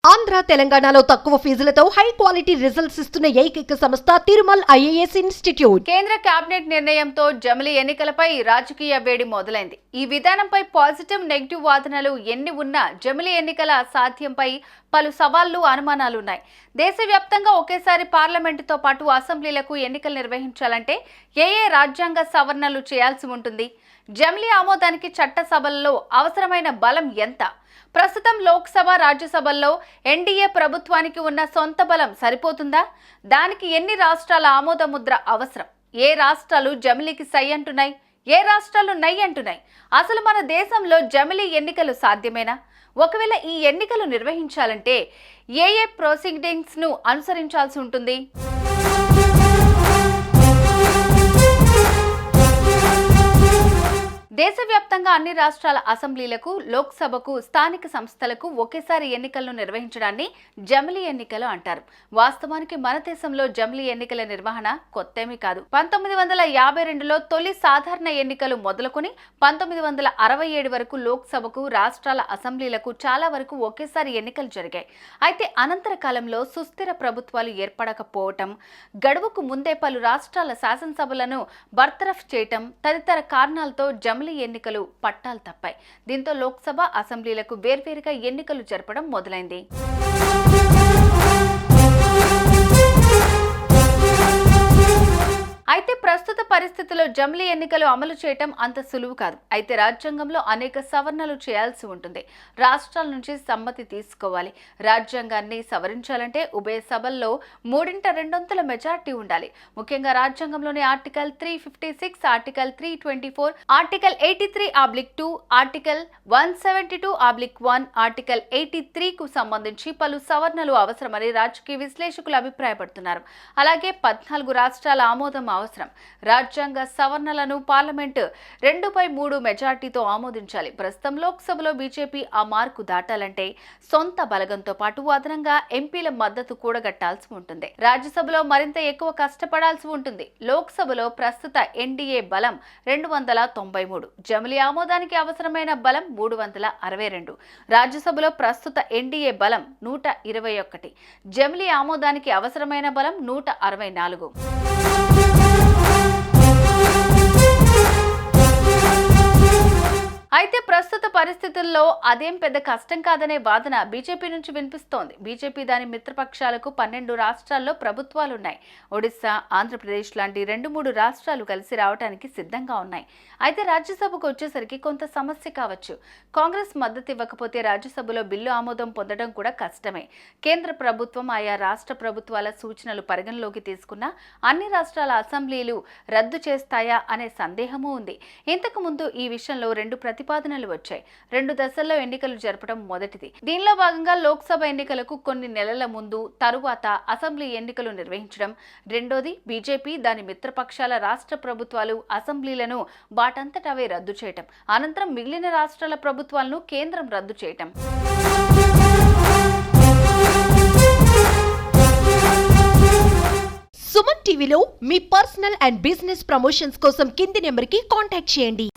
ఆంధ్ర తెలంగాణలో తక్కువ ఫీజులతో high quality results ఇస్తున్న ఏకైక సంస్థ తిరుమల్ ఐఏఎస్ ఇన్స్టిట్యూట్. కేంద్ర కేబినెట్ నిర్ణయంతో జమిలీ ఎన్నికలపై రాజకీయ వేడి మొదలైంది. ఈ విధానంపై పాజిటివ్, నెగిటివ్ వాదనలు ఎన్ని ఉన్నా జమిలీ ఎన్నికల సాధ్యంపై పలు సవాళ్లు, అనుమానాలున్నాయి. దేశవ్యాప్తంగా ఒకేసారి పార్లమెంటుతో పాటు అసెంబ్లీలకు ఎన్నికలు నిర్వహించాలంటే ఏ రాజ్యాంగ సవరణలు చేయాల్సి ఉంటుంది? జమిలీ ఆమోదానికి చట్టసభల్లో అవసరమైన బలం ఎంత? ప్రస్తుతం లోక్సభ, రాజ్యసభల్లో ఎన్డీఏ ప్రభుత్వానికి ఉన్న సొంత బలం సరిపోతుందా? దానికి ఎన్ని రాష్ట్రాల ఆమోద ముద్ర అవసరం? ఏ రాష్ట్రాలు జమిలీకి సై అంటున్నాయి? ఏ రాష్ట్రాలు నై అంటున్నాయి? అసలు మన దేశంలో జమిలీ ఎన్నికలు సాధ్యమేనా? ఒకవేళ ఈ ఎన్నికలు నిర్వహించాలంటే ఏ ప్రొసీడింగ్స్ ను అనుసరించాల్సి ఉంటుంది? దేశవ్యాప్తంగా అన్ని రాష్ట్రాల అసెంబ్లీలకు, లోక్సభకు, స్థానిక సంస్థలకు ఒకేసారి ఎన్నికలను నిర్వహించడాన్ని జమిలీ ఎన్నికలు అంటారు. వాస్తవానికి మన దేశంలో జమిలీ ఎన్నికల నిర్వహణ కొత్తేమీ కాదు. 1952లో తొలి సాధారణ ఎన్నికలు మొదలుకొని 1967 వరకు లోక్సభకు, రాష్ట్రాల అసెంబ్లీలకు చాలా వరకు ఒకేసారి ఎన్నికలు జరిగాయి. అయితే అనంతర కాలంలో సుస్థిర ప్రభుత్వాలు ఏర్పడకపోవటం, గడువుకు ముందే పలు రాష్ట్రాల శాసనసభలను బర్తరఫ్ చేయటం తదితర కారణాలతో జమిలీ ఎన్నికలు పట్టాలు తప్పాయి. దీంతో లోక్సభ, అసెంబ్లీలకు వేర్వేరుగా ఎన్నికలు జరపడం మొదలైంది. అయితే ప్రస్తుత పరిస్థితుల్లో జమిలీ ఎన్నికలు అమలు చేయటం అంత సులువు కాదు. అయితే రాజ్యాంగంలో అనేక సవరణలు చేయాల్సి ఉంటుంది. రాష్ట్రాల నుంచి సమ్మతి తీసుకోవాలి. రాజ్యాంగాన్ని సవరించాలంటే ఉభయ సభల్లో 3/2 మెజార్టీ ఉండాలి. ముఖ్యంగా రాజ్యాంగంలోని article 356, article 324, article 83/2, article 172/1, article 83కు సంబంధించి పలు సవరణలు అవసరమని రాజకీయ విశ్లేషకులు అభిప్రాయపడుతున్నారు. అలాగే 14 రాష్ట్రాల ఆమోదం అవసరం. రాజ్యాంగ సవరణలను పార్లమెంటు 2/3 మెజార్టీతో ఆమోదించాలి. ప్రస్తుతం లోక్సభలో బీజేపీ ఆ మార్కు దాటాలంటే సొంత బలగంతో పాటు అదనంగా ఎంపీల మద్దతు కూడగట్టాల్సి ఉంటుంది. రాజ్యసభలో మరింత ఎక్కువ కష్టపడాల్సి ఉంటుంది. లోక్సభలో ప్రస్తుత ఎన్డీఏ బలం 293, జమిలీ ఆమోదానికి అవసరమైన బలం 362. రాజ్యసభలో ప్రస్తుత ఎన్డీఏ బలం 121, జమిలీ ఆమోదానికి అవసరమైన బలం 164. అయితే ప్రస్తుత పరిస్థితుల్లో అదేం పెద్ద కష్టం కాదనే వాదన బీజేపీ నుంచి వినిపిస్తోంది. బీజేపీ దాని మిత్రపక్షాలకు 12 రాష్ట్రాల్లో ప్రభుత్వాలున్నాయి. ఒడిశా, ఆంధ్రప్రదేశ్ లాంటి 2-3 రాష్ట్రాలు కలిసి రావడానికి సిద్ధంగా ఉన్నాయి. అయితే రాజ్యసభకు వచ్చేసరికి కొంత సమస్య కావచ్చు. కాంగ్రెస్ మద్దతు ఇవ్వకపోతే రాజ్యసభలో బిల్లు ఆమోదం పొందడం కూడా కష్టమే. కేంద్ర ప్రభుత్వం ఆయా రాష్ట్ర ప్రభుత్వాల సూచనలు పరిగణలోకి తీసుకున్న అన్ని రాష్ట్రాల అసెంబ్లీలు రద్దు చేస్తాయా అనే సందేహమూ ఉంది. ఇంతకు ముందు ఈ విషయంలో 2 ప్రతిపాదనలు వచ్చాయి. 2 దశల్లో ఎన్నికలు జరపడం మొదటిది. దీనిలో భాగంగా లోక్సభ ఎన్నికలకు కొన్ని నెలల ముందు, తరువాత అసెంబ్లీ ఎన్నికలు నిర్వహించడం. రెండోది, బీజేపీ, దాని మిత్రపక్షాల రాష్ట్ర ప్రభుత్వాలు అసెంబ్లీలను వాటంతటవే రద్దు చేయటం. అనంతరం మిగిలిన రాష్ట్రాల ప్రభుత్వాలను కేంద్రం రద్దు చేయటం. సుమన్ టీవీలో మీ పర్సనల్ అండ్ బిజినెస్ ప్రమోషన్స్ కోసం కింది నెంబర్కి కాంటాక్ట్ చేయండి.